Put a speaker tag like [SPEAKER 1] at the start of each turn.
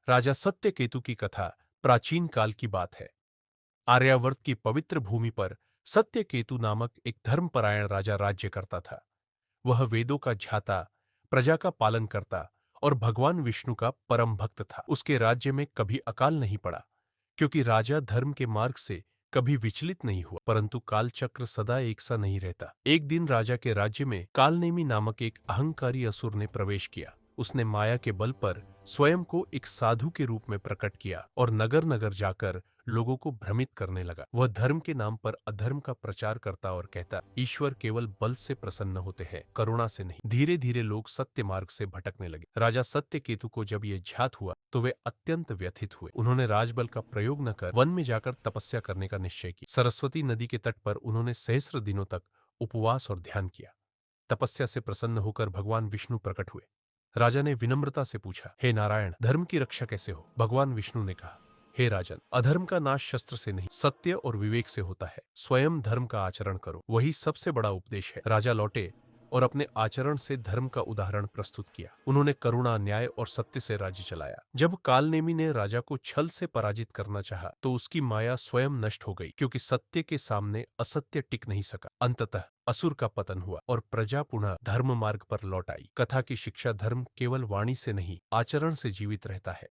[SPEAKER 1] राजा सत्यकेतु की कथा प्राचीन काल की बात है। आर्यावर्त की पवित्र भूमि पर सत्यकेतु नामक एक धर्मपरायण राजा राज्य करता था। वह वेदों का झाता, प्रजा का पालन करता और भगवान विष्णु का परम भक्त था। उसके राज्य में कभी अकाल नहीं पड़ा, क्योंकि राजा धर्म के मार्ग से कभी विचलित नहीं हुआ। परंतु कालचक्र सदा एक सा नहीं रहता। एक दिन राजा के राज्य में कालनेमी नामक एक अहंकारी असुर ने प्रवेश किया। उसने माया के बल पर स्वयं को एक साधु के रूप में प्रकट किया और नगर नगर जाकर लोगों को भ्रमित करने लगा। वह धर्म के नाम पर अधर्म का प्रचार करता और कहता, ईश्वर केवल बल से प्रसन्न होते हैं, करुणा से नहीं। धीरे धीरे लोग सत्य मार्ग से भटकने लगे। राजा सत्यकेतु को जब यह ज्ञात हुआ तो वे अत्यंत व्यथित हुए। उन्होंने राजबल का प्रयोग न कर वन में जाकर तपस्या करने का निश्चय किया। सरस्वती नदी के तट पर उन्होंने सहस्र दिनों तक उपवास और ध्यान किया। तपस्या से प्रसन्न होकर भगवान विष्णु प्रकट हुए। राजा ने विनम्रता से पूछा, हे नारायण, धर्म की रक्षा कैसे हो? भगवान विष्णु ने कहा, हे राजन, अधर्म का नाश शस्त्र से नहीं, सत्य और विवेक से होता है। स्वयं धर्म का आचरण करो, वही सबसे बड़ा उपदेश है। राजा लौटे और अपने आचरण से धर्म का उदाहरण प्रस्तुत किया। उन्होंने करुणा, न्याय और सत्य से राज्य चलाया। जब कालनेमी ने राजा को छल से पराजित करना चाहा, तो उसकी माया स्वयं नष्ट हो गई, क्योंकि सत्य के सामने असत्य टिक नहीं सका। अंततः असुर का पतन हुआ और प्रजा पुनः धर्म मार्ग पर लौट आई। कथा की शिक्षा, धर्म केवल वाणी से नहीं, आचरण से जीवित रहता है।